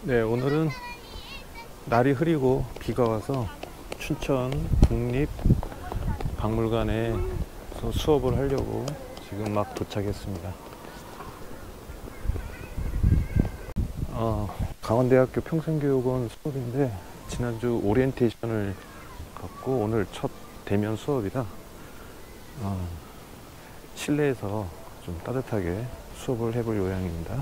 네, 오늘은 날이 흐리고 비가 와서 춘천 국립박물관에 수업을 하려고 지금 막 도착했습니다. 강원대학교 평생교육원 수업인데 지난주 오리엔테이션을 갖고 오늘 첫 대면 수업이라 실내에서 좀 따뜻하게 수업을 해볼 요량입니다.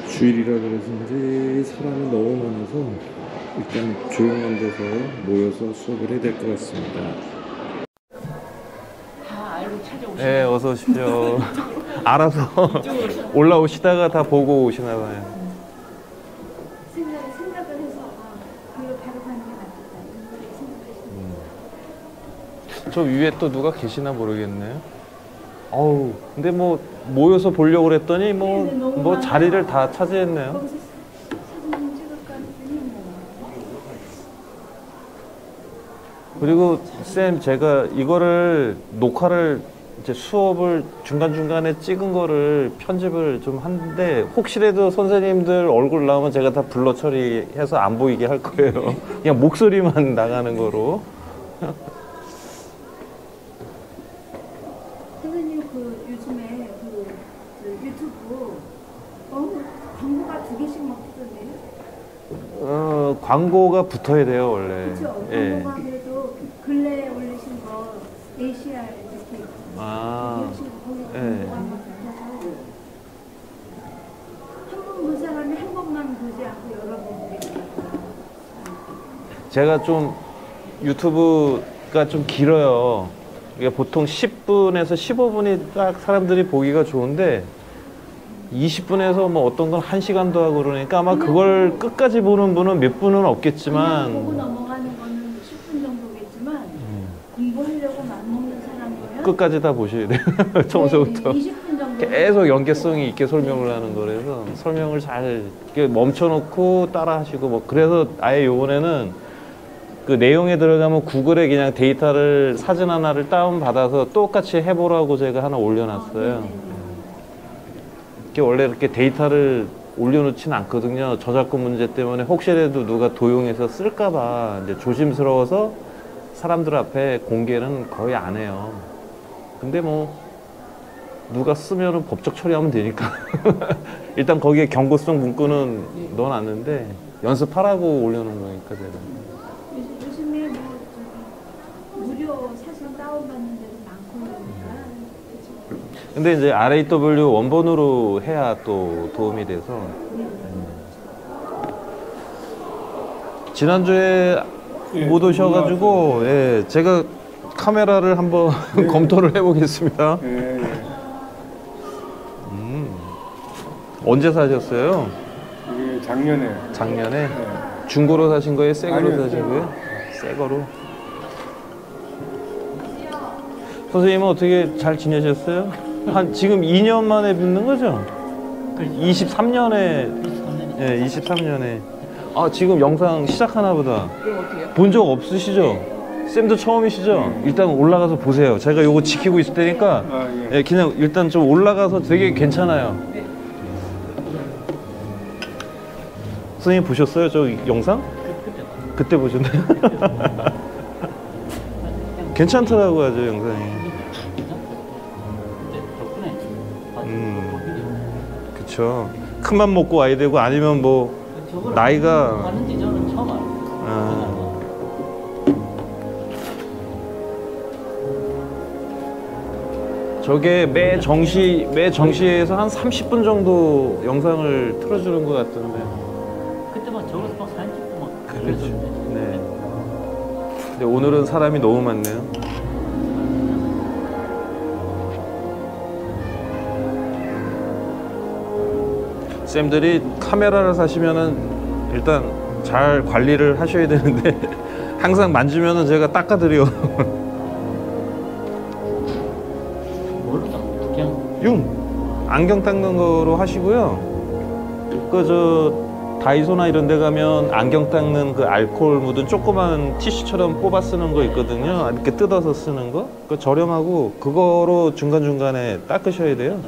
주일이라 그래서인지 사람이 너무 많아서 일단 조용한 데서 모여서 수업을 해야 될 것 같습니다. 다 알고 찾아오시나요? 네, 어서 오십시오. 알아서 올라오시다가 다 보고 오시나 봐요. 생각을 해서 그걸 바로 가는 게 낫겠다 이런 생각하시는 저 위에 또 누가 계시나 모르겠네요. 어우, 근데 뭐 모여서 보려고 그랬더니 뭐 자리를 다 차지했네요. 거기서 사진 찍을까 했더니 그리고 쌤, 제가 이거를 녹화를 이제 수업을 중간중간에 찍은 거를 편집을 좀 하는데 혹시라도 선생님들 얼굴 나오면 제가 다 블러 처리해서 안 보이게 할 거예요. 그냥 목소리만 나가는 거로. 선생님 그 요즘에 그 유튜브 너무 광고가 2개씩 막 뜨던데요? 광고가 붙어야 돼요, 원래. 그렇죠. 예. 광고가 그래도 근래에 올리신 거 ACR 이렇게 올리신 거 거기 예. 광고가 막 붙어서 한 번 본 사람이 한 번만 보지 않고 여러 번 보게 돼요. 제가 좀 유튜브가 좀 길어요. 이게 보통 10분에서 15분이 딱 사람들이 보기가 좋은데 20분에서 뭐 어떤 건 1시간도 하고 그러니까 아마 그걸 끝까지 보는 분은 몇 분은 그냥 보고 없겠지만 넘어가는 거는 10분 정도겠지만 공부하려고 맘먹는 사람이면 끝까지 다 보셔야 돼요. 처음부터 20분 정도 계속 연계성이 있게 설명을 하는 거라서 설명을 잘 이렇게 멈춰놓고 따라 하시고 뭐 그래서 아예 요번에는 그 내용에 들어가면 구글에 그냥 데이터를 사진 하나를 다운받아서 똑같이 해보라고 제가 하나 올려놨어요. 이게 원래 이렇게 데이터를 올려놓지는 않거든요. 저작권 문제 때문에 혹시라도 누가 도용해서 쓸까봐 이제 조심스러워서 사람들 앞에 공개는 거의 안 해요. 근데 뭐 누가 쓰면은 법적 처리하면 되니까 일단 거기에 경고성 문구는 넣어놨는데 연습하라고 올려놓은 거니까 제가. 요즘에 뭐 무료 사진 다운받는 데도 많고 그러니까 근데 이제 RAW 원본으로 해야 또 도움이 돼서. 지난주에 못 오셔가지고, 예, 제가 카메라를 한번 검토를 해보겠습니다. 언제 사셨어요? 이게 작년에. 작년에? 중고로 사신 거예요? 새 거로 아니요, 사신 새 거. 거예요? 새 거로. 선생님은 어떻게 잘 지내셨어요? 한 지금 2년 만에 뵙는 거죠? 23년에, 예, 23년에. 아, 지금 영상 시작하나 보다. 그럼 어떻게 해요? 본 적 없으시죠? 쌤도 처음이시죠? 일단 올라가서 보세요. 제가 요거 지키고 있을 테니까, 예. 예, 그냥 일단 좀 올라가서 되게 괜찮아요. 선생님 보셨어요? 저 영상? 그때 보셨나요? 괜찮더라고요, 저 영상이. 덕분에 그쵸. 큰맘 먹고 와야 되고 아니면 뭐 저걸 나이가- 하는지 저는 처음 알아요. 아. 저게 매 정시에서 한 30분 정도 영상을 틀어주는 것 같던데. 그때 막 저기서 막 사진 찍고 막 그렇죠. 그랬었는데. 네. 근데 오늘은 사람이 너무 많네요. 쌤들이 카메라를 사시면은 일단 잘 관리를 하셔야 되는데 항상 만지면은 제가 닦아드려. 뭘로 닦아요? 그냥 융 안경 닦는 거로 하시고요. 그 저 다이소나 이런 데 가면 안경 닦는 그 알코올 묻은 조그만 티슈처럼 뽑아 쓰는 거 있거든요. 이렇게 뜯어서 쓰는 거. 그 저렴하고 그거로 중간중간에 닦으셔야 돼요.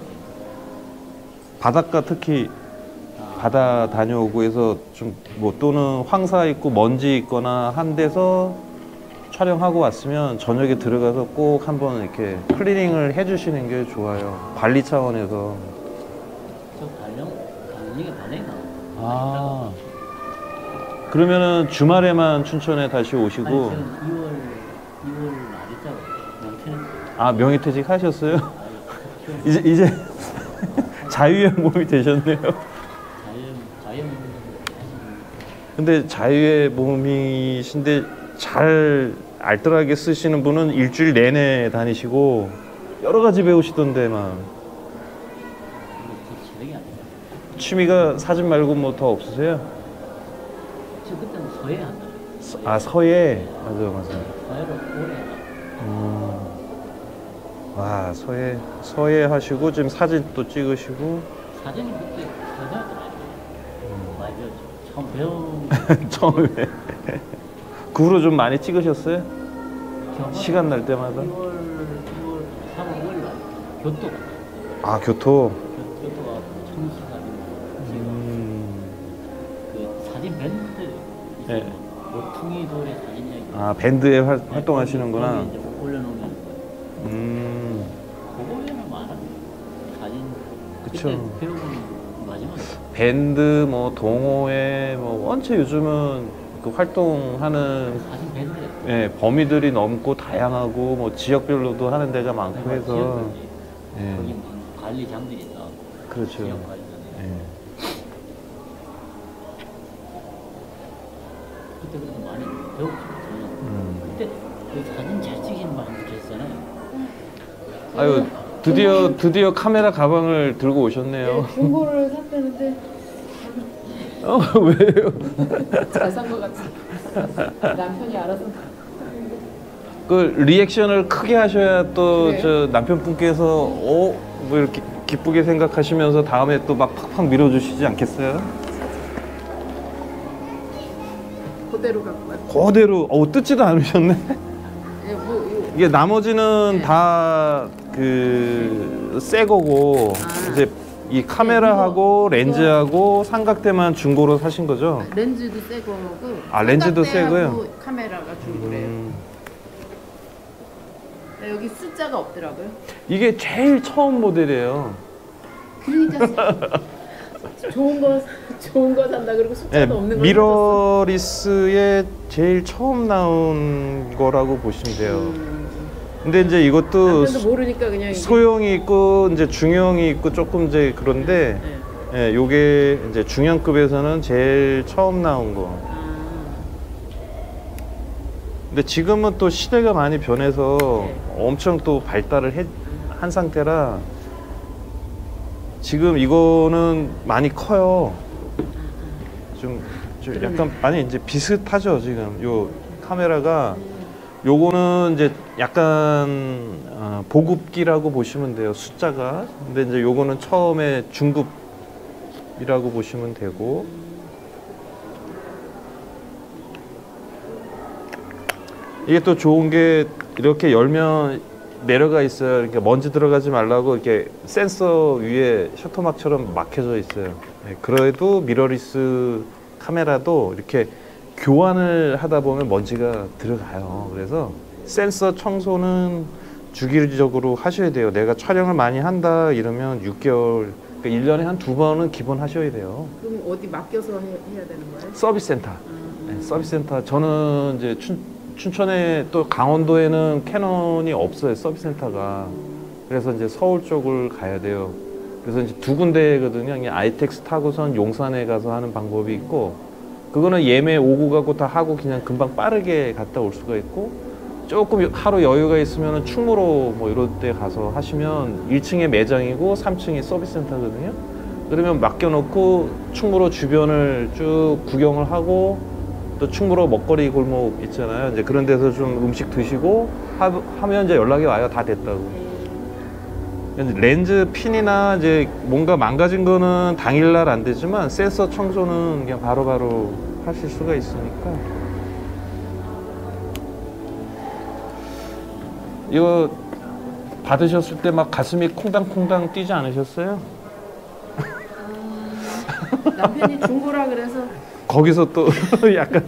바닷가 특히 바다 다녀오고 해서 좀 뭐 또는 황사 있고 먼지 있거나 한 데서 촬영하고 왔으면 저녁에 들어가서 꼭 한번 이렇게 클리닝을 해주시는 게 좋아요. 관리 차원에서. 저 달력이 반해가. 아. 그러면은 주말에만 춘천에 다시 오시고. 아니, 저는 2월 말이죠. 명태는 아, 명예퇴직 하셨어요? 이제 자유의 몸이 되셨네요. 자연 근데 자유의 몸이신데 잘 알뜰하게 쓰시는 분은 일주일 내내 다니시고 여러 가지 배우시던데 막. 제 체력이 아니에요. 취미가 사진 말고 뭐 더 없으세요? 저 그때는 서예 한다. 아, 서예. 맞아. 서예를 오래 해가. 와, 서예 하시고 지금 사진 또 찍으시고. 사진이 그때 사진한테 많이 배웠죠. 처음 배운 처음에. 그 후로 좀 많이 찍으셨어요? 경험은 시간 날 때마다? 3월 5일 날 교토 아, 교토. 교토가 청수 사진 그 사진 밴드 있어요. 네. 모퉁이돌의 사진 여행. 아, 밴드에 활동하시는구나. 거기 이제 올려놓으면 그거에는 많아. 사진 그쵸. 그때 배우고 마지막에 밴드, 뭐 동호회, 뭐 원체 요즘은 그 활동하는 사진 밴드 예, 범위들이 넘고 다양하고 뭐 지역별로도 하는 데가 많고 해서 예. 거기 관리장들이 있다. 그렇죠. 지역 관리장. 예. 그때 그래도 많이 배웠죠. 그때 그 사진 잘 찍히는 분들 계시잖아요. 아유, 드디어 카메라 가방을 들고 오셨네요. 중고를 샀다는데 왜요? 잘 산 것 같아. 남편이 알아서. 그 리액션을 크게 하셔야 또 그래요? 저 남편분께서 뭐 이렇게 기쁘게 생각하시면서 다음에 또 막 팍팍 밀어주시지 않겠어요? 그대로 갖고 왔어. 그대로 뜯지도 않으셨네. 예, 뭐 이게 나머지는 네. 다 그 새 거고 아. 이제 이 카메라하고 렌즈하고 삼각대만 중고로 사신 거죠? 렌즈도 새 거고. 아, 렌즈도 새 거요? 삼각대하고 카메라가 중고래요. 여기 숫자가 없더라고요. 이게 제일 처음 모델이에요. 그러니까 좋은 거 산다 그러고 숫자도 네, 없는 거. 미러리스에 제일 처음 나온 거라고 보시면 돼요. 근데 이제 이것도 남편도 모르니까 그냥 이게- 소형이 있고 이제 중형이 있고 조금 이제 그런데 네. 예, 요게 이제 중형급에서는 제일 처음 나온 거. 아, 근데 지금은 또 시대가 많이 변해서 네. 엄청 또 발달을 한 상태라 지금 이거는 많이 커요. 좀 약간 많이 이제 비슷하죠 지금 요 카메라가. 요거는 이제 약간 보급기라고 보시면 돼요, 숫자가. 근데 이제 요거는 처음에 중급이라고 보시면 되고. 이게 또 좋은 게 이렇게 열면 내려가 있어요. 이렇게 먼지 들어가지 말라고 이렇게 센서 위에 셔터막처럼 막혀져 있어요. 네, 그래도 미러리스 카메라도 이렇게 교환을 하다 보면 먼지가 들어가요. 그래서 센서 청소는 주기적으로 하셔야 돼요. 내가 촬영을 많이 한다 이러면 6개월 그러니까 1년에 한 2번은 기본 하셔야 돼요. 그럼 어디 맡겨서 해야 되는 거예요? 서비스 센터. 네, 서비스 센터. 저는 이제 춘천에 또 강원도에는 캐논이 없어요. 서비스 센터가. 그래서 이제 서울 쪽을 가야 돼요. 그래서 이제 2군데거든요. 그냥 아이텍스 타고선 용산에 가서 하는 방법이 있고, 그거는 예매 오고 가고 다 하고 그냥 금방 빠르게 갔다 올 수가 있고, 조금 하루 여유가 있으면 충무로 뭐 이런 데 가서 하시면 1층에 매장이고 3층이 서비스 센터거든요. 그러면 맡겨놓고 충무로 주변을 쭉 구경을 하고, 또 충무로 먹거리 골목 있잖아요. 이제 그런 데서 좀 음식 드시고 하면 이제 연락이 와요. 다 됐다고. 렌즈 핀이나 이제 뭔가 망가진 거는 당일날 안 되지만 센서 청소는 그냥 바로바로 하실 수가 있으니까. 이거 받으셨을 때 막 가슴이 콩당콩당 뛰지 않으셨어요? 남편이 중고라 그래서 거기서 또 약간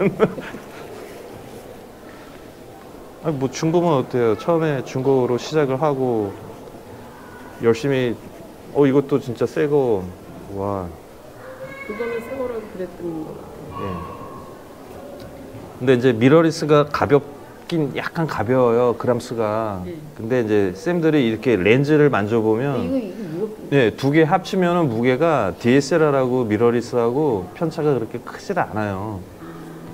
아니 뭐 중고면 어때요? 처음에 중고로 시작을 하고 열심히 이것도 진짜 새거 와. 그거는 새 거라고 그랬던 거 같아요. 예. 근데 이제 미러리스가 가볍긴 약간 가벼워요. 그람수가. 네. 근데 이제 쌤들이 이렇게 렌즈를 만져보면 이거 무겁. 네, 2개 합치면은 무게가 DSLR하고 미러리스하고 편차가 그렇게 크질 않아요.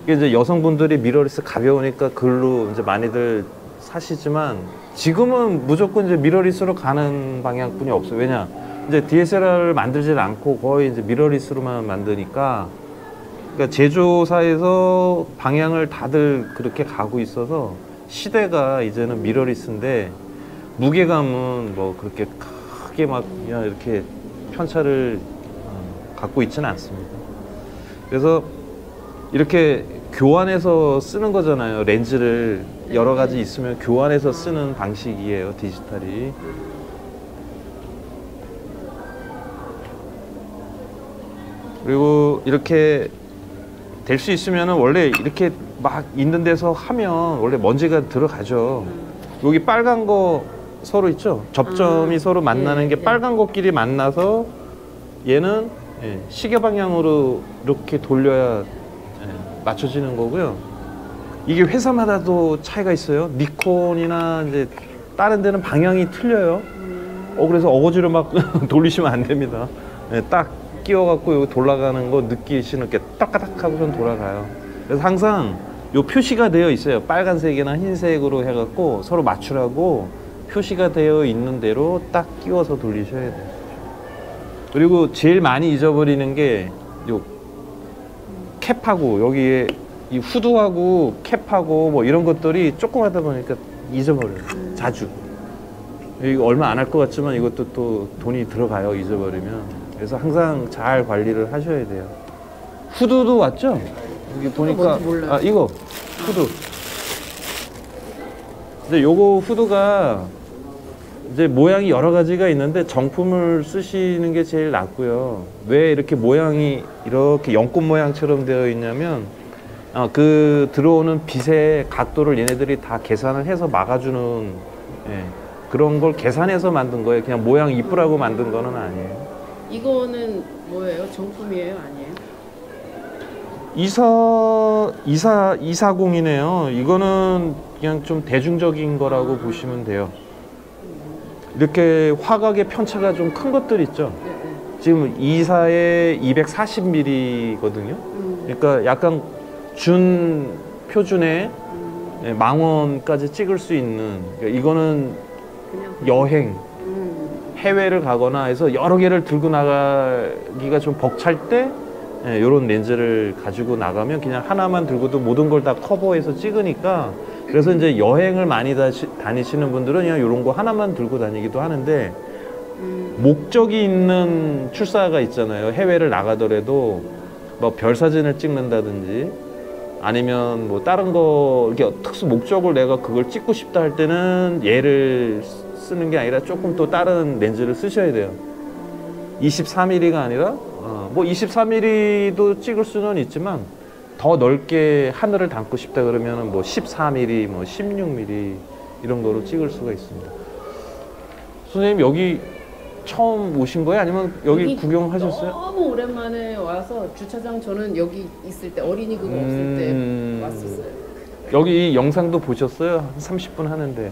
이게 이제 여성분들이 미러리스 가벼우니까 글로 이제 많이들 사시지만 지금은 무조건 이제 미러리스로 가는 방향뿐이 없어요. 왜냐? 이제 DSLR을 만들질 않고 거의 이제 미러리스로만 만드니까, 그러니까 제조사에서 방향을 다들 그렇게 가고 있어서 시대가 이제는 미러리스인데 무게감은 뭐 그렇게 크게 막 그냥 이렇게 편차를 갖고 있지는 않습니다. 그래서 이렇게 교환해서 쓰는 거잖아요. 렌즈를 여러 가지 있으면 교환해서 쓰는 방식이에요. 디지털이. 그리고 이렇게 될 수 있으면 원래 이렇게 막 있는 데서 하면 원래 먼지가 들어가죠. 여기 빨간 거 서로 있죠. 접점이 서로 만나는 게 빨간 것끼리 만나서 얘는 시계 방향으로 이렇게 돌려야 맞춰지는 거고요. 이게 회사마다도 차이가 있어요. 니콘이나 이제 다른 데는 방향이 틀려요. 그래서 어거지로 막 돌리시면 안 됩니다. 딱 끼워갖고 여기 돌아가는 거 느끼시는 게 딱까딱 하고선 돌아가요. 그래서 항상 요 표시가 되어 있어요. 빨간색이나 흰색으로 해갖고 서로 맞추라고 표시가 되어 있는 대로 딱 끼워서 돌리셔야 돼요. 그리고 제일 많이 잊어버리는 게 요 캡하고 여기에 이 후드하고 캡하고 뭐 이런 것들이 조금 하다 보니까 잊어버려요. 자주. 이거 얼마 안 할 것 같지만 이것도 또 돈이 들어가요. 잊어버리면. 그래서 항상 잘 관리를 하셔야 돼요. 후드도 왔죠? 여기 보니까 뭔지 몰라요. 이거 후드. 근데 요거 후드가 이제 모양이 여러 가지가 있는데 정품을 쓰시는 게 제일 낫고요. 왜 이렇게 모양이 이렇게 연꽃 모양처럼 되어 있냐면 그 들어오는 빛의 각도를 얘네들이 다 계산을 해서 막아주는 그런 걸 계산해서 만든 거예요. 그냥 모양 이쁘라고 만든 거는 아니에요. 이거는 뭐예요? 정품이에요? 아니에요? 240이네요. 이거는 그냥 좀 대중적인 거라고 보시면 돼요. 이렇게 화각의 편차가 좀 큰 것들 있죠. 네. 지금 24에 240mm거든요. 그러니까 약간 준 표준의 망원까지 찍을 수 있는, 그러니까 이거는 그냥 여행, 해외를 가거나 해서 여러 개를 들고 나가기가 좀 벅찰 때 이런 렌즈를 가지고 나가면 그냥 하나만 들고도 모든 걸 다 커버해서 찍으니까, 그래서 이제 여행을 많이 다니시는 분들은 그냥 이런 거 하나만 들고 다니기도 하는데, 목적이 있는 출사가 있잖아요. 해외를 나가더라도 뭐 별 사진을 찍는다든지 아니면 뭐 다른 거 이렇게 특수 목적을 내가 그걸 찍고 싶다 할 때는 얘를 쓰는 게 아니라 조금 또 다른 렌즈를 쓰셔야 돼요. 24mm가 아니라 뭐 24mm도 찍을 수는 있지만 더 넓게 하늘을 담고 싶다 그러면 뭐 14mm, 뭐 16mm 이런 거로 찍을 수가 있습니다. 선생님 여기 처음 오신 거예요? 아니면 여기 여기 구경하셨어요? 너무 오랜만에 와서 주차장 저는 여기 있을 때 어린이 그거 없을 때 왔었어요. 여기 이 영상도 보셨어요? 한 30분 하는데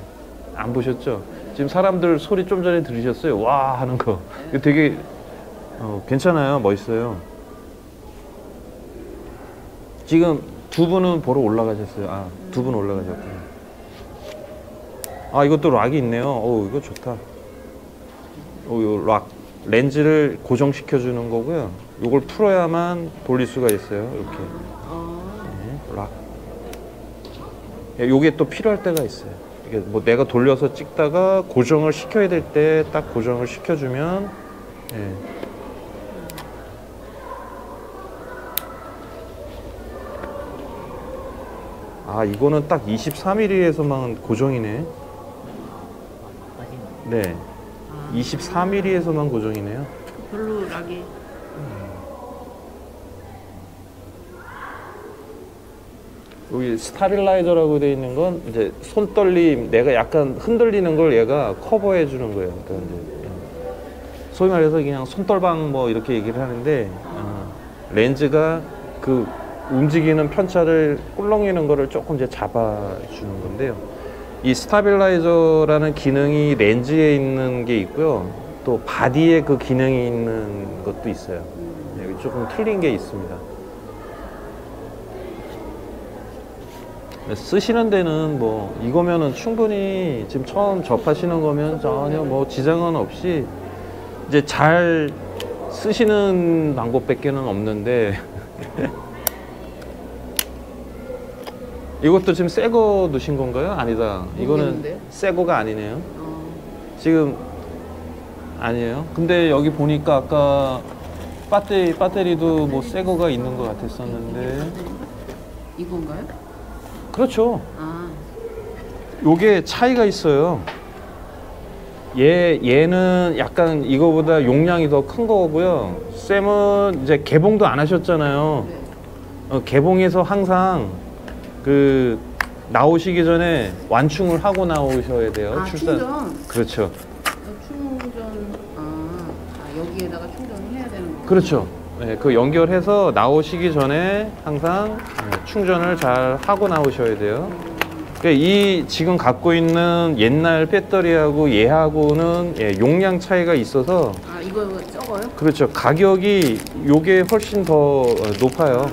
안 보셨죠? 지금 사람들 소리 좀 전에 들으셨어요? 와 하는 거. 이거 되게 괜찮아요. 멋있어요. 지금 두 분은 보러 올라가셨어요. 아, 두 분 올라가셨구나. 아, 이것도 락이 있네요. 오, 이거 좋다. 요 락. 렌즈를 고정시켜 주는 거고요. 이걸 풀어야만 돌릴 수가 있어요. 이렇게. 네, 락. 요게 또 필요할 때가 있어요. 이게 뭐 내가 돌려서 찍다가 고정을 시켜야 될 때 딱 고정을 시켜주면, 예. 아, 이거는 딱 24mm에서만 고정이네. 네. 24mm에서만 고정이네요. 별로 락이 여기 스타빌라이저라고 되어 있는 건 이제 손떨림, 내가 약간 흔들리는 걸 얘가 커버해 주는 거예요. 그러니까 이제 소위 말해서 그냥 손떨방 뭐 이렇게 얘기를 하는데 렌즈가 그 움직이는 편차를 꿀렁이는 거를 조금 이제 잡아주는 건데요. 이 스타빌라이저라는 기능이 렌즈에 있는 게 있고요. 또 바디에 그 기능이 있는 것도 있어요. 여기 조금 틀린 게 있습니다. 쓰시는 데는 뭐 이거면은 충분히 지금 처음 접하시는 거면 전혀 뭐 지장은 없이 이제 잘 쓰시는 방법밖에는 없는데 이것도 지금 새 거 넣으신 건가요? 아니다. 이거는 모르겠는데요? 새 거가 아니네요. 지금 아니에요. 근데 여기 보니까 아까 배터리도 뭐 새 거가 있는 것 같았었는데. 이건가요? 그렇죠. 아, 요게 차이가 있어요. 얘는 약간 이거보다 용량이 더 큰 거고요. 쌤은 이제 개봉도 안 하셨잖아요. 네. 개봉해서 항상 그 나오시기 전에 완충을 하고 나오셔야 돼요. 아, 출산. 충전. 그렇죠. 여기에다가 충전을 해야 되는 거. 그렇죠. 네, 그 연결해서 나오시기 전에 항상 충전을 잘 하고 나오셔야 돼요. 그러니까 이 지금 갖고 있는 옛날 배터리하고 얘하고는 용량 차이가 있어서 아, 이거 적어요? 그렇죠. 가격이 요게 훨씬 더 높아요.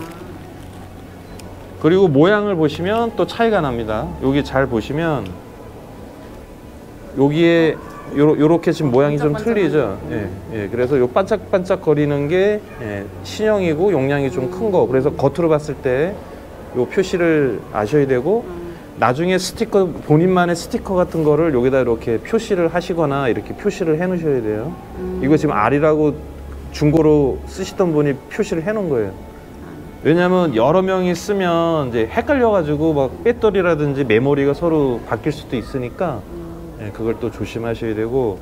그리고 모양을 보시면 또 차이가 납니다. 여기 잘 보시면 여기에 요렇게 지금 모양이 좀 틀리죠. 예, 그래서 요 반짝반짝 거리는 게 신형이고 용량이 좀 큰 거. 그래서 겉으로 봤을 때 요 표시를 아셔야 되고 나중에 스티커, 본인만의 스티커 같은 거를 여기다 이렇게 표시를 하시거나 이렇게 표시를 해 놓으셔야 돼요. 이거 지금 R이라고 중고로 쓰시던 분이 표시를 해 놓은 거예요. 왜냐면 여러 명이 쓰면 이제 헷갈려가지고 막 배터리라든지 메모리가 서로 바뀔 수도 있으니까 그걸 또 조심하셔야 되고,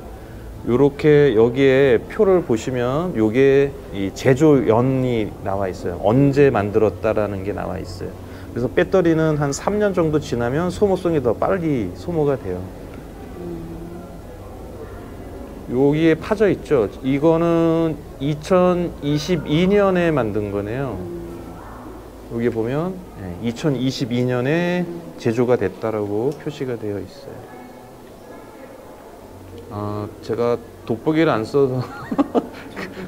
요렇게 여기에 표를 보시면 요게 이 제조연이 나와 있어요. 언제 만들었다라는 게 나와 있어요. 그래서 배터리는 한 3년 정도 지나면 소모성이 더 빨리 소모가 돼요. 여기에 파져 있죠. 이거는 2022년에 만든 거네요. 여기 보면 2022년에 제조가 됐다라고 표시가 되어 있어요. 아, 제가 돋보기를 안 써서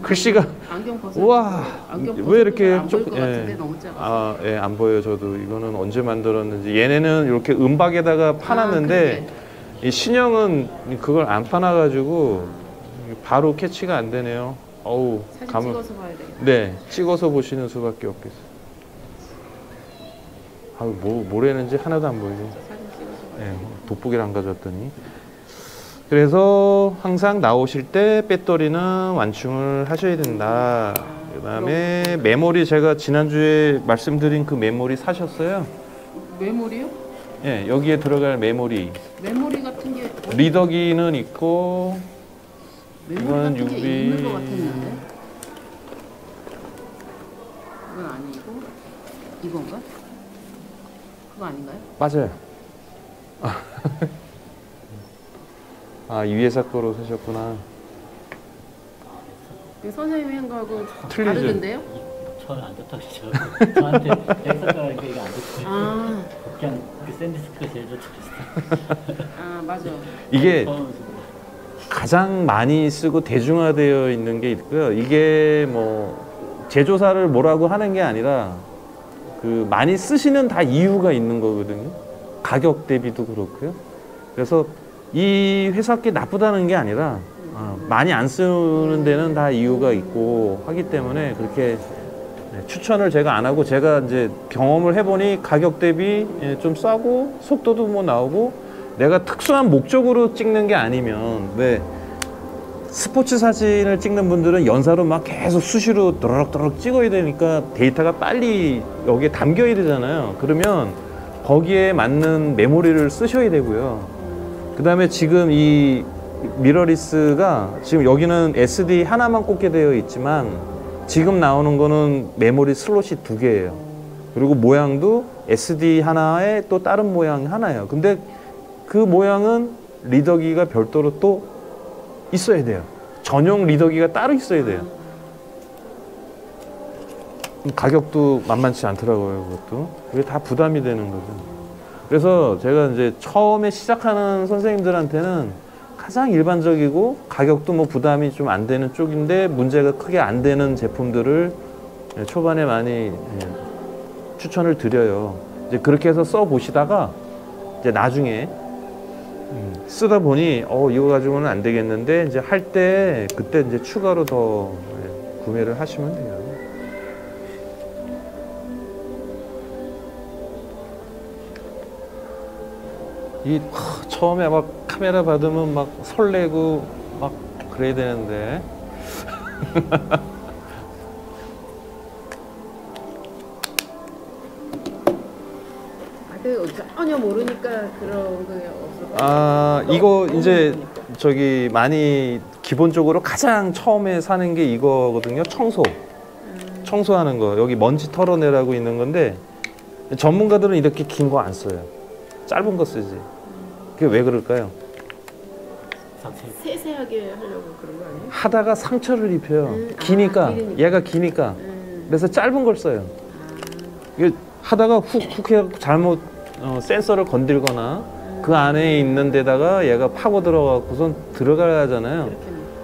글씨가 안경 벗어. 우와, 안경 왜 이렇게 안 보일 것 같은데 너무 작아. 아, 안 보여요. 저도 이거는 언제 만들었는지. 얘네는 이렇게 은박에다가 파놨는데 이 신형은 그걸 안 파놔가지고 바로 캐치가 안 되네요. 어우, 사진 찍어서 봐야 되겠다. 네, 찍어서 보시는 수밖에 없겠어요. 아유, 뭐라는지 하나도 안 보이네. 사진 찍어서 봐야 네, 돋보기를 안 가져왔더니. 그래서 항상 나오실 때 배터리는 완충을 하셔야 된다. 그 다음에 메모리, 제가 지난주에 말씀드린 그 메모리 사셨어요? 메모리요? 예, 여기에 들어갈 메모리. 메모리 같은 게 리더기는 있고, 메모리 이건 같은 게 UV. 있는 것 같았는데. 그건 아니고 이건가? 그거 아닌가요? 맞아요. 아, 이 회사 거로 사셨구나. 선생님이 한 거하고 틀리죠. 다르던데요? 저는 안 좋다고 그러죠. 저한테 엑스트라는 게 이거 안 좋다고. 아, 그냥 그 샌디스크가 제일 좋다고 그랬어요. 아 맞아. 이게 처음에 가장 많이 쓰고 대중화되어 있는 게 있고요. 이게 뭐 제조사를 뭐라고 하는 게 아니라 그 많이 쓰시는 다 이유가 있는 거거든요. 가격 대비도 그렇고요. 그래서 이 회사께 나쁘다는 게 아니라 많이 안 쓰는 데는 다 이유가 있고 하기 때문에 그렇게 추천을 제가 안 하고, 제가 이제 경험을 해보니 가격 대비 좀 싸고 속도도 뭐 나오고, 내가 특수한 목적으로 찍는 게 아니면, 왜 스포츠 사진을 찍는 분들은 연사로 막 계속 수시로 또르륵 찍어야 되니까 데이터가 빨리 여기에 담겨야 되잖아요. 그러면 거기에 맞는 메모리를 쓰셔야 되고요. 그 다음에 지금 이 미러리스가 지금 여기는 SD 하나만 꽂게 되어 있지만 지금 나오는 거는 메모리 슬롯이 2개예요. 그리고 모양도 SD 하나에 또 다른 모양 하나예요. 근데 그 모양은 리더기가 별도로 또 있어야 돼요. 전용 리더기가 따로 있어야 돼요. 가격도 만만치 않더라고요, 그것도. 그게 다 부담이 되는 거죠. 그래서 제가 이제 처음에 시작하는 선생님들한테는 가장 일반적이고 가격도 뭐 부담이 좀 안 되는 쪽인데 문제가 크게 안 되는 제품들을 초반에 많이 추천을 드려요. 이제 그렇게 해서 써 보시다가 이제 나중에 쓰다 보니 이거 가지고는 안 되겠는데 이제 할 때 그때 이제 추가로 더 구매를 하시면 돼요. 처음에 막 카메라 받으면 막 설레고 막 그래야 되는데 전혀 모르니까 그런 게 없을 이거 이제 저기 많이 기본적으로 가장 처음에 사는 게 이거거든요. 청소하는 거. 여기 먼지 털어내라고 있는 건데 전문가들은 이렇게 긴 거 안 써요. 짧은 거 쓰지. 그게 왜 그럴까요? 세세하게 하려고 그런 거 아니에요? 하다가 상처를 입혀요. 기니까. 얘가 기니까. 그래서 짧은 걸 써요. 이게 하다가 훅 해서 잘못 센서를 건들거나 그 안에 있는 데다가 얘가 파고 들어가고선 들어가야 하잖아요.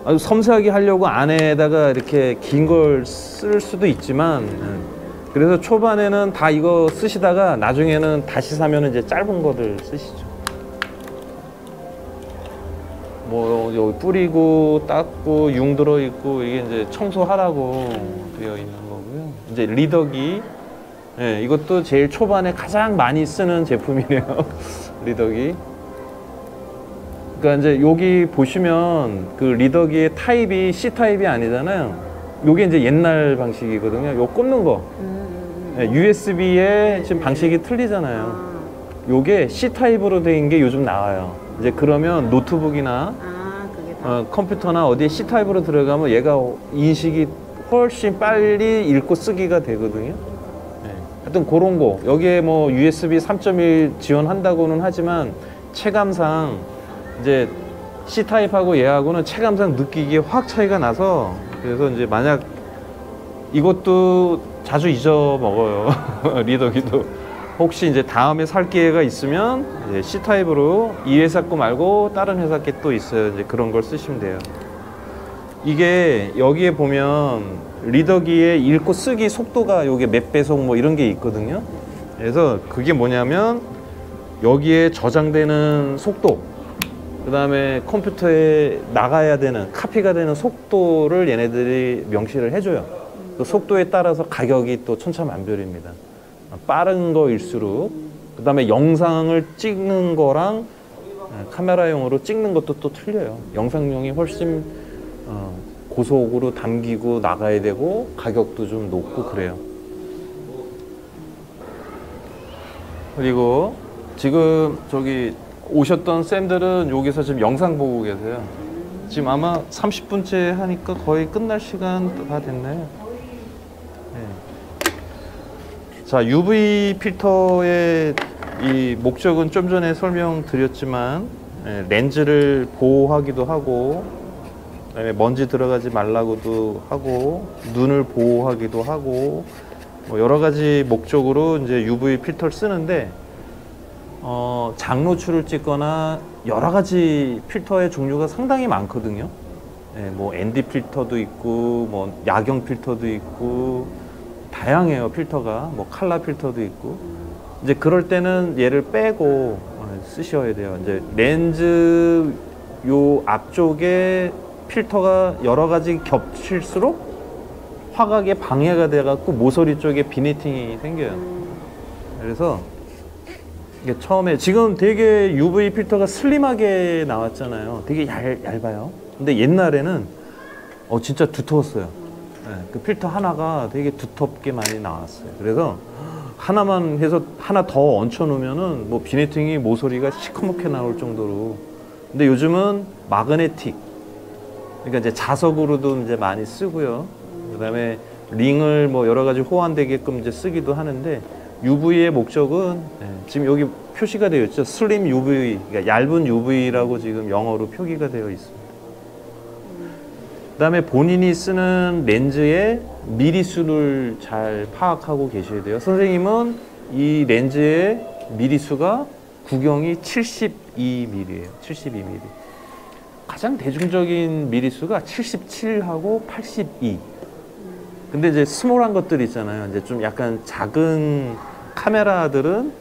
아주 섬세하게 하려고 안에다가 이렇게 긴 걸 쓸 수도 있지만 그래서 초반에는 다 이거 쓰시다가 나중에는 다시 사면 이제 짧은 거들 쓰시죠. 뭐 여기 뿌리고 닦고 융 들어 있고 이게 이제 청소하라고 되어 있는 거고요. 이제 리더기, 이것도 제일 초반에 가장 많이 쓰는 제품이네요. 리더기. 그러니까 이제 여기 보시면 그 리더기의 타입이 C 타입이 아니잖아요. 요게 이제 옛날 방식이거든요. 요 꽂는 거. USB의 지금 방식이 틀리잖아요. 요게 C 타입으로 된 게 요즘 나와요. 이제 그러면 노트북이나 컴퓨터나 어디에 C 타입으로 들어가면 얘가 인식이 훨씬 빨리 읽고 쓰기가 되거든요. 하여튼 그런 거. 여기에 뭐 USB 3.1 지원한다고는 하지만 체감상 이제 C 타입하고 얘하고는 체감상 느끼기에 확 차이가 나서, 그래서 이제 만약 이것도 자주 잊어먹어요. 리더기도. 혹시 이제 다음에 살 기회가 있으면 이제 C 타입으로 이 회사 거 말고 다른 회사 게 또 있어요. 이제 그런 걸 쓰시면 돼요. 이게 여기에 보면 리더기의 읽고 쓰기 속도가 요게 몇 배속 뭐 이런 게 있거든요. 그래서 그게 뭐냐면 여기에 저장되는 속도, 그 다음에 컴퓨터에 나가야 되는 카피가 되는 속도를 얘네들이 명시를 해줘요. 그 속도에 따라서 가격이 또 천차만별입니다. 빠른 거일수록, 그 다음에 영상을 찍는 거랑 카메라용으로 찍는 것도 또 틀려요. 영상용이 훨씬 고속으로 담기고 나가야 되고 가격도 좀 높고 그래요. 그리고 지금 저기 오셨던 쌤들은 여기서 지금 영상 보고 계세요. 지금 아마 30분째 하니까 거의 끝날 시간 다 됐나요? 네. 자, UV 필터의 이 목적은 좀 전에 설명드렸지만 렌즈를 보호하기도 하고 그다음에 먼지 들어가지 말라고도 하고 눈을 보호하기도 하고 뭐 여러 가지 목적으로 이제 UV 필터를 쓰는데 장노출을 찍거나 여러 가지 필터의 종류가 상당히 많거든요. 예, 뭐 ND 필터도 있고 뭐 야경 필터도 있고 다양해요. 필터가 뭐 칼라 필터도 있고 이제 그럴 때는 얘를 빼고 쓰셔야 돼요. 이제 렌즈 요 앞쪽에 필터가 여러 가지 겹칠수록 화각에 방해가 돼 갖고 모서리 쪽에 비니팅이 생겨요. 그래서 이게 처음에 지금 되게 UV 필터가 슬림하게 나왔잖아요. 되게 얇아요. 근데 옛날에는 진짜 두터웠어요. 네, 그 필터 하나가 되게 두텁게 많이 나왔어요. 그래서 하나만 해서 하나 더 얹혀 놓으면은 뭐 비니팅이 모서리가 시커멓게 나올 정도로. 근데 요즘은 마그네틱, 그러니까 이제 자석으로도 이제 많이 쓰고요. 그다음에 링을 뭐 여러 가지 호환되게끔 이제 쓰기도 하는데 UV의 목적은 지금 여기 표시가 되어 있죠. 슬림 UV, 그러니까 얇은 UV라고 지금 영어로 표기가 되어 있습니다. 그다음에 본인이 쓰는 렌즈의 미리수를 잘 파악하고 계셔야 돼요. 선생님은 이 렌즈의 미리수가 구경이 72mm예요. 72mm. 가장 대중적인 미리수가 77하고 82. 근데 이제 스몰한 것들 있잖아요. 이제 좀 약간 작은 카메라들은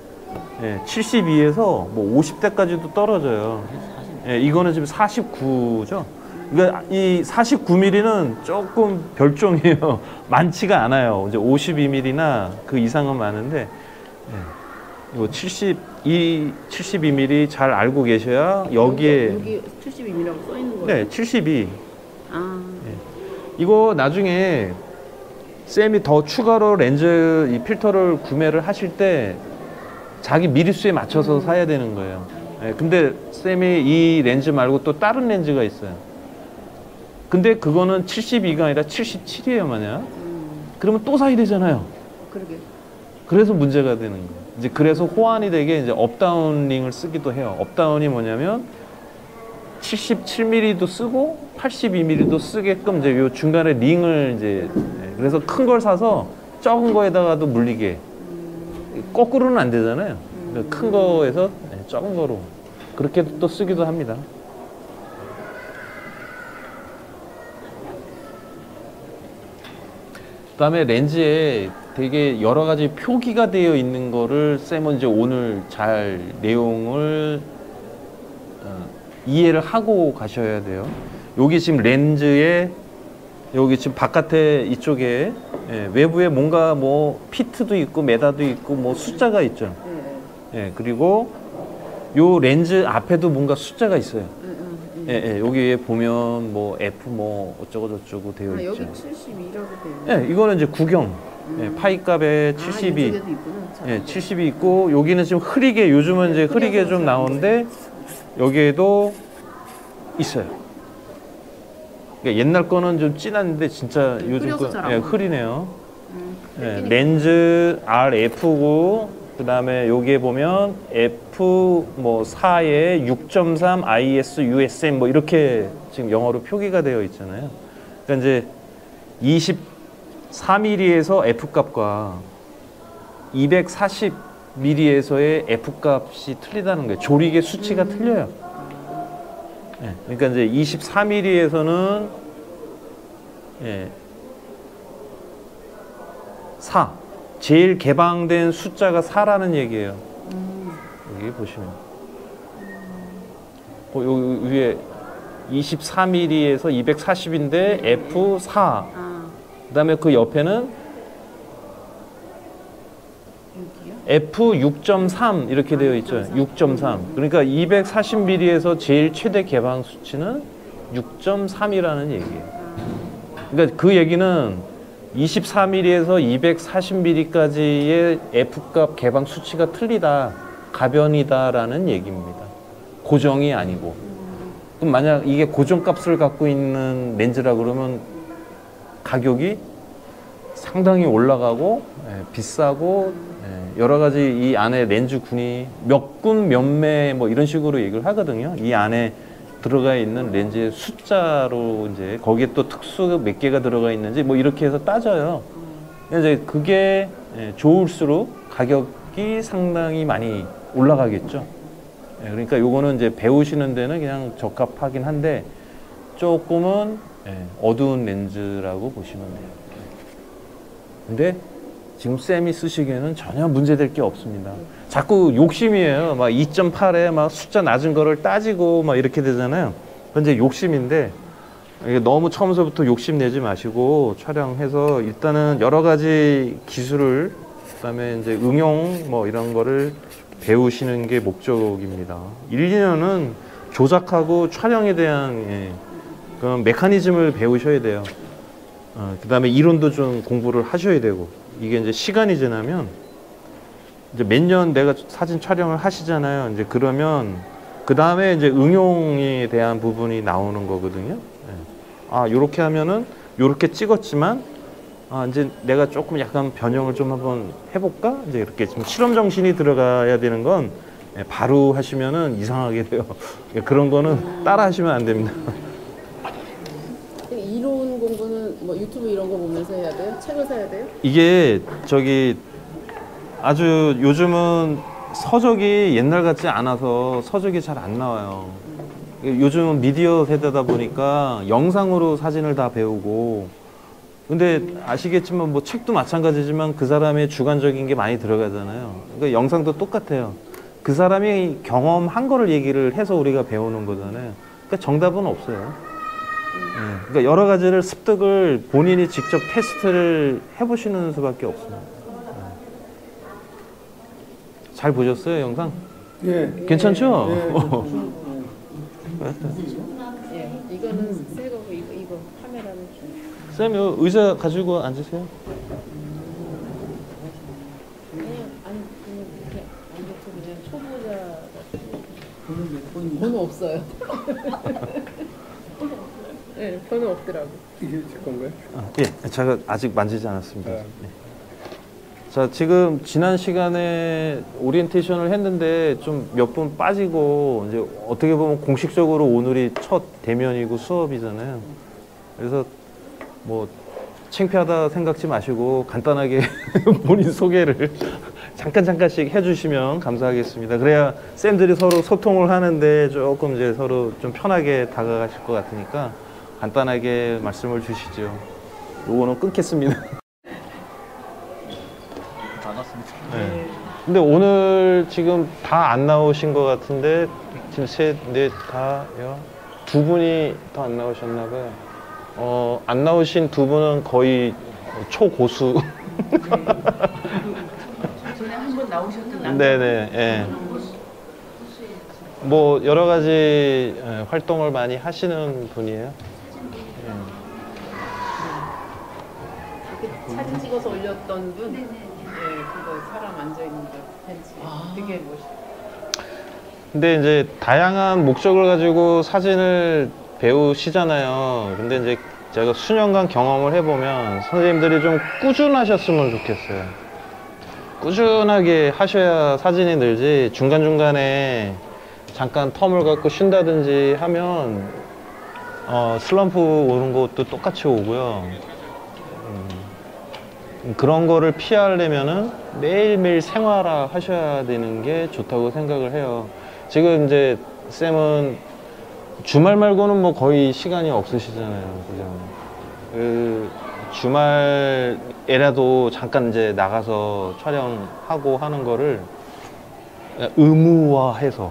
72에서 뭐 50대까지도 떨어져요. 이거는 지금 49죠. 그러니까 이 49mm는 조금 별종이에요. 많지가 않아요. 이제 52mm나 그 이상은 많은데 이거 72mm 잘 알고 계셔야 여기에 여기 72mm라고 써 있는 거예요? 네, 72. 아, 이거 나중에 쌤이 더 추가로 렌즈 이 필터를 구매를 하실 때 자기 미리수에 맞춰서 사야 되는 거예요. 근데 쌤이 이 렌즈 말고 또 다른 렌즈가 있어요. 근데 그거는 72가 아니라 77이에요, 만약. 그러면 또 사야 되잖아요. 그러게. 그래서 문제가 되는 거예요. 이제 그래서 호환이 되게 이제 업다운 링을 쓰기도 해요. 업다운이 뭐냐면 77mm도 쓰고 82mm도 쓰게끔 이제 요 중간에 링을 이제 그래서 큰 걸 사서 적은 거에다가도 물리게 거꾸로는 안 되잖아요. 큰 거에서 적은 거로 그렇게 또 쓰기도 합니다. 그다음에 렌즈에 되게 여러 가지 표기가 되어 있는 거를 쌤은 이제 오늘 잘 내용을 이해를 하고 가셔야 돼요. 여기 지금 렌즈에 여기 지금 바깥에 이쪽에 외부에 뭔가 뭐 피트도 있고 메다도 있고 뭐 숫자가 있죠. 그리고 요 렌즈 앞에도 뭔가 숫자가 있어요. 여기에 보면 뭐 F 뭐 어쩌고 저쩌고 되어 있죠. 여기 72라고 되어 있네. 이거는 이제 구경. 파이 값에 72. 이쪽에도 있구나. 70이 있고 여기는 지금 흐리게 요즘은 이제 흐리게 좀 나오는데 여기에도 있어요. 그러니까 옛날 거는 좀 진한데 진짜 요즘 거 흐리네요. 렌즈 RF고 그다음에 여기에 보면 F 뭐 4에 6.3 IS USM 뭐 이렇게 지금 영어로 표기가 되어 있잖아요. 그러니까 이제 24mm에서 F 값과 240mm에서의 F 값이 틀리다는 거예요. 조리개 수치가 틀려요. 그러니까 이제 24mm에서는 4. 제일 개방된 숫자가 4라는 얘기예요. 여기 보시면. 여기 위에 24mm에서 240인데 F4. 그 다음에 그 옆에는 F6.3 이렇게 되어 있죠. 6.3. 그러니까 240mm에서 제일 최대 개방 수치는 6.3이라는 얘기예요. 그러니까 그 얘기는 24mm에서 240mm까지의 F값 개방 수치가 틀리다, 가변이다라는 얘기입니다. 고정이 아니고. 그럼 만약 이게 고정값을 갖고 있는 렌즈라 그러면 가격이 상당히 올라가고 비싸고 여러 가지 이 안에 렌즈 군이 몇 군 몇 매 뭐 이런 식으로 얘기를 하거든요. 이 안에 들어가 있는 렌즈의 숫자로 이제 거기에 또 특수 몇 개가 들어가 있는지 뭐 이렇게 해서 따져요. 이제 그게 좋을수록 가격이 상당히 많이 올라가겠죠. 그러니까 요거는 이제 배우시는 데는 그냥 적합하긴 한데 조금은 어두운 렌즈라고 보시면 돼요. 근데 지금 쌤이 쓰시기에는 전혀 문제될 게 없습니다. 자꾸 욕심이에요. 막 2.8에 막 숫자 낮은 거를 따지고 막 이렇게 되잖아요. 근데 욕심인데 이게 너무 처음서부터 욕심 내지 마시고 촬영해서 일단은 여러 가지 기술을 그다음에 이제 응용 뭐 이런 거를 배우시는 게 목적입니다. 1, 2년은 조작하고 촬영에 대한 그런 메커니즘을 배우셔야 돼요. 그다음에 이론도 좀 공부를 하셔야 되고 이게 이제 시간이 지나면 이제 몇 년 내가 사진 촬영을 하시잖아요. 이제 그러면 그 다음에 이제 응용에 대한 부분이 나오는 거거든요. 아, 요렇게 하면은 요렇게 찍었지만 아, 이제 내가 조금 약간 변형을 좀 한번 해볼까? 이제 이렇게 좀 실험 정신이 들어가야 되는 건 바로 하시면은 이상하게 돼요. 그런 거는 따라 하시면 안 됩니다. 이론 공부는 뭐 유튜브 이런 거 보면서 해야 돼요? 책을 사야 돼요? 이게 저기 아주 요즘은 서적이 옛날 같지 않아서 서적이 잘 안 나와요. 요즘은 미디어 세대다 보니까 영상으로 사진을 다 배우고 근데 아시겠지만 뭐 책도 마찬가지지만 그 사람의 주관적인 게 많이 들어가잖아요. 그러니까 영상도 똑같아요. 그 사람이 경험한 거를 얘기를 해서 우리가 배우는 거잖아요. 그러니까 정답은 없어요. 그러니까 여러 가지를 습득을 본인이 직접 테스트를 해보시는 수밖에 없습니다. 잘 보셨어요, 영상? 예. 괜찮죠? 예. 이거는 새 거고 이거 카메라는 좀. 쌤, 요 의자 가지고 앉으세요. 그냥 이렇게 앉아서 그냥 초보자. 번호 없어요. 네, 번호 없더라고. 이게 제 건가요? 예, 제가 아직 만지지 않았습니다. 네. 네. 자, 지금 지난 시간에 오리엔테이션을 했는데 좀 몇 분 빠지고 이제 어떻게 보면 공식적으로 오늘이 첫 대면이고 수업이잖아요. 그래서 뭐 창피하다 생각지 마시고 간단하게 본인 소개를 잠깐씩 해주시면 감사하겠습니다. 그래야 쌤들이 서로 소통을 하는데 조금 이제 서로 좀 편하게 다가가실 것 같으니까 간단하게 말씀을 주시죠. 요거는 끊겠습니다. 네. 근데 오늘 지금 다 안 나오신 것 같은데 지금 셋, 넷, 다요? 두 분이 더 안 나오셨나 봐요. 안 나오신 두 분은 거의 초고수. 전에 한 번 나오셨던 네네. 예. 뭐 여러 가지 활동을 많이 하시는 분이에요. 사진 찍어서 올렸던 분. 네네. 네, 그거 사람 앉아 있는 거 팬츠. 되게 멋있어. 근데 이제 다양한 목적을 가지고 사진을 배우시잖아요. 근데 이제 제가 수년간 경험을 해보면 선생님들이 좀 꾸준하셨으면 좋겠어요. 꾸준하게 하셔야 사진이 늘지 중간중간에 잠깐 텀을 갖고 쉰다든지 하면 슬럼프 오는 것도 똑같이 오고요. 그런 거를 피하려면은 매일매일 생활화 하셔야 되는 게 좋다고 생각을 해요. 지금 이제 쌤은 주말 말고는 뭐 거의 시간이 없으시잖아요. 그죠? 그 주말에라도 잠깐 이제 나가서 촬영하고 하는 거를 의무화해서라도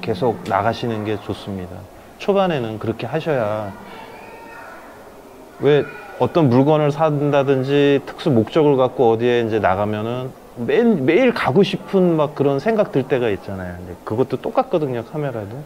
계속 나가시는 게 좋습니다. 초반에는 그렇게 하셔야 왜 어떤 물건을 산다든지 특수 목적을 갖고 어디에 이제 나가면은 매일 가고 싶은 막 그런 생각 들 때가 있잖아요. 이제 그것도 똑같거든요, 카메라도.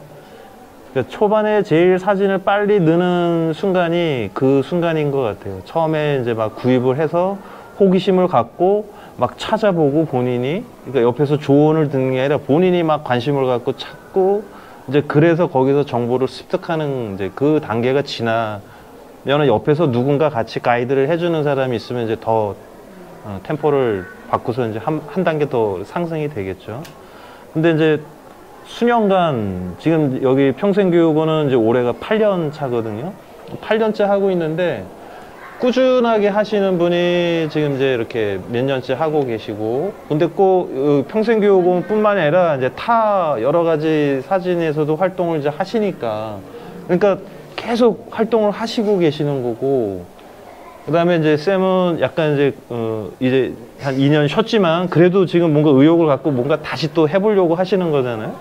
그러니까 초반에 제일 사진을 빨리 넣는 순간이 그 순간인 것 같아요. 처음에 이제 막 구입을 해서 호기심을 갖고 막 찾아보고 본인이, 그러니까 옆에서 조언을 듣는 게 아니라 본인이 막 관심을 갖고 찾고 이제 그래서 거기서 정보를 습득하는 이제 그 단계가 지나면은 옆에서 누군가 같이 가이드를 해주는 사람이 있으면 이제 더 템포를 바꾸서 이제 한 단계 더 상승이 되겠죠. 근데 이제 수년간 지금 여기 평생교육원은 이제 올해가 8년 차거든요. 8년째 하고 있는데 꾸준하게 하시는 분이 지금 이제 이렇게 몇 년째 하고 계시고, 근데 꼭 평생교육원뿐만 아니라 이제 타 여러 가지 사진에서도 활동을 이제 하시니까, 그러니까 계속 활동을 하시고 계시는 거고, 그다음에 이제 쌤은 약간 이제 한 2년 쉬었지만 그래도 지금 뭔가 의욕을 갖고 뭔가 다시 또 해보려고 하시는 거잖아요.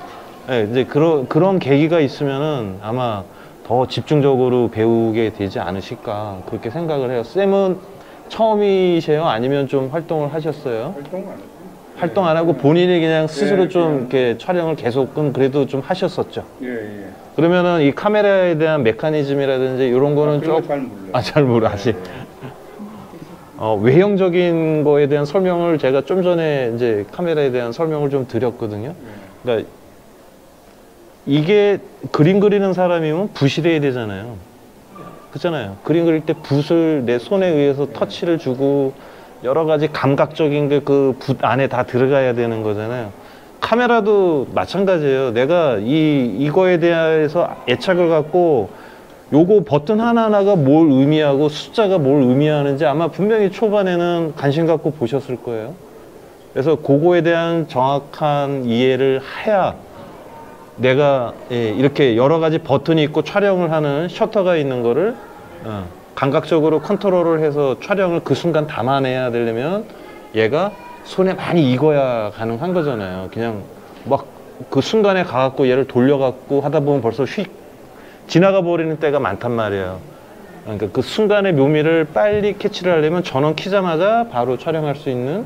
네, 이제 그런 계기가 있으면은 아마 더 집중적으로 배우게 되지 않으실까 그렇게 생각을 해요. 쌤은 처음이세요? 아니면 좀 활동을 하셨어요? 활동 안 했어요. 활동 안 하고 본인이 그냥 스스로 네, 좀 그냥. 이렇게 촬영을 계속은 그래도 좀 하셨었죠. 예, 예. 그러면은 이 카메라에 대한 메커니즘이라든지 이런 거는 그런 좀 거잘 몰라요. 잘 몰라 아직. 예. 외형적인 거에 대한 설명을 제가 좀 전에 이제 카메라에 대한 설명을 좀 드렸거든요. 그러니까 이게 그림 그리는 사람이면 붓이래야 되잖아요. 그렇잖아요. 그림 그릴 때 붓을 내 손에 의해서 터치를 주고 여러 가지 감각적인 게 그 붓 안에 다 들어가야 되는 거잖아요. 카메라도 마찬가지예요. 내가 이거에 대해서 애착을 갖고 요거 버튼 하나하나가 뭘 의미하고 숫자가 뭘 의미하는지 아마 분명히 초반에는 관심 갖고 보셨을 거예요. 그래서 그거에 대한 정확한 이해를 해야 내가 이렇게 여러 가지 버튼이 있고 촬영을 하는 셔터가 있는 거를 감각적으로 컨트롤을 해서 촬영을 그 순간 담아내야 되려면 얘가 손에 많이 익어야 가능한 거잖아요. 그냥 막 그 순간에 가갖고 얘를 돌려갖고 하다 보면 벌써 휙 지나가 버리는 때가 많단 말이에요. 그러니까 그 순간의 묘미를 빨리 캐치를 하려면 전원 키자마자 바로 촬영할 수 있는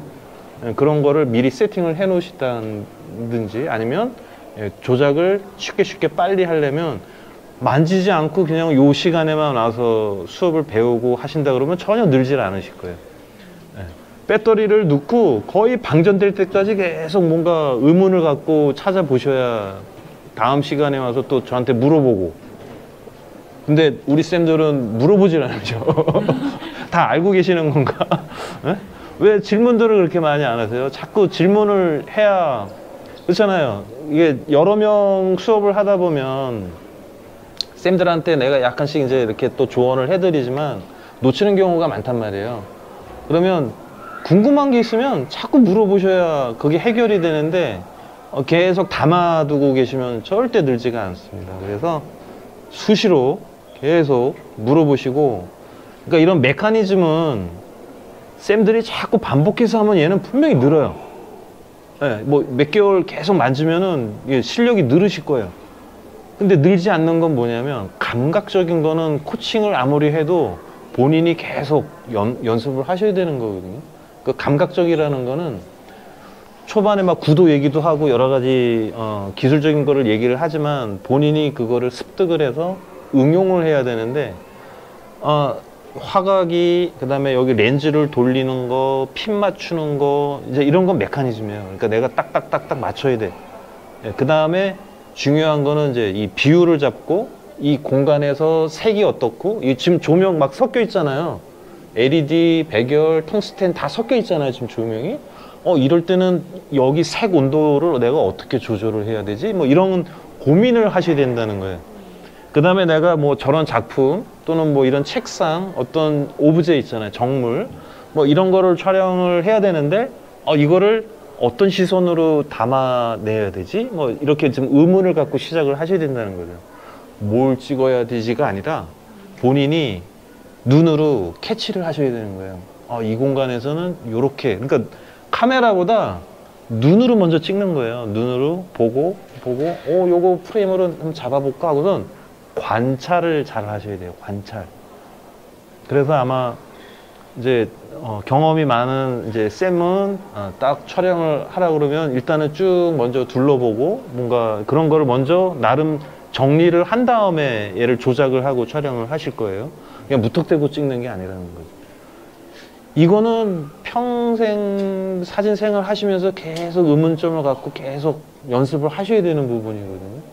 그런 거를 미리 세팅을 해 놓으시다든지 아니면 조작을 쉽게 빨리 하려면 만지지 않고 그냥 요 시간에만 와서 수업을 배우고 하신다 그러면 전혀 늘질 않으실 거예요. 배터리를 넣고 거의 방전될 때까지 계속 뭔가 의문을 갖고 찾아보셔야 다음 시간에 와서 또 저한테 물어보고. 근데 우리 쌤들은 물어보질 않으죠. 다 알고 계시는 건가? 왜 질문들을 그렇게 많이 안 하세요? 자꾸 질문을 해야, 그렇잖아요. 이게 여러 명 수업을 하다 보면 쌤들한테 내가 약간씩 이제 이렇게 또 조언을 해드리지만 놓치는 경우가 많단 말이에요. 그러면 궁금한 게 있으면 자꾸 물어보셔야 그게 해결이 되는데 계속 담아두고 계시면 절대 늘지가 않습니다. 그래서 수시로 계속 물어보시고, 그러니까 이런 메커니즘은 쌤들이 자꾸 반복해서 하면 얘는 분명히 늘어요. 뭐 몇 개월 계속 만지면은 실력이 늘으실 거예요. 근데 늘지 않는 건 뭐냐면 감각적인 거는 코칭을 아무리 해도 본인이 계속 연습을 하셔야 되는 거거든요. 그 감각적이라는 거는 초반에 막 구도 얘기도 하고 여러 가지 기술적인 거를 얘기를 하지만 본인이 그거를 습득을 해서 응용을 해야 되는데 화각이 그다음에 여기 렌즈를 돌리는 거, 핀 맞추는 거 이제 이런 건 메커니즘이에요. 그러니까 내가 딱딱딱딱 맞춰야 돼. 그다음에 중요한 거는 이제 이 비율을 잡고 이 공간에서 색이 어떻고 이 지금 조명 막 섞여 있잖아요. LED, 백열, 텅스텐 다 섞여 있잖아요. 지금 조명이. 이럴 때는 여기 색 온도를 내가 어떻게 조절을 해야 되지? 뭐 이런 고민을 하셔야 된다는 거예요. 그 다음에 내가 뭐 저런 작품 또는 뭐 이런 책상 어떤 오브제 있잖아요. 정물 뭐 이런 거를 촬영을 해야 되는데 이거를 어떤 시선으로 담아내야 되지? 뭐 이렇게 좀 의문을 갖고 시작을 하셔야 된다는 거죠. 뭘 찍어야 되지가 아니라 본인이 눈으로 캐치를 하셔야 되는 거예요. 이 공간에서는 요렇게, 그러니까 카메라보다 눈으로 먼저 찍는 거예요. 눈으로 보고 요거 프레임으로 한번 잡아볼까 하고선 관찰을 잘 하셔야 돼요. 관찰. 그래서 아마 이제 경험이 많은 이제 쌤은 딱 촬영을 하라 그러면 일단은 쭉 먼저 둘러보고 뭔가 그런 거를 먼저 나름 정리를 한 다음에 얘를 조작을 하고 촬영을 하실 거예요. 그냥 무턱대고 찍는 게 아니라는 거죠. 이거는 평생 사진 생활 하시면서 계속 의문점을 갖고 계속 연습을 하셔야 되는 부분이거든요.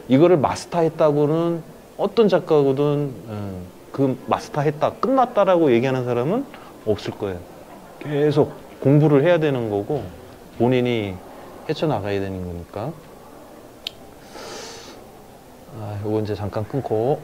이거를 마스터했다고는 어떤 작가거든 그 마스터했다, 끝났다라고 얘기하는 사람은 없을 거예요. 계속 공부를 해야 되는 거고 본인이 헤쳐나가야 되는 거니까. 요거 이제 잠깐 끊고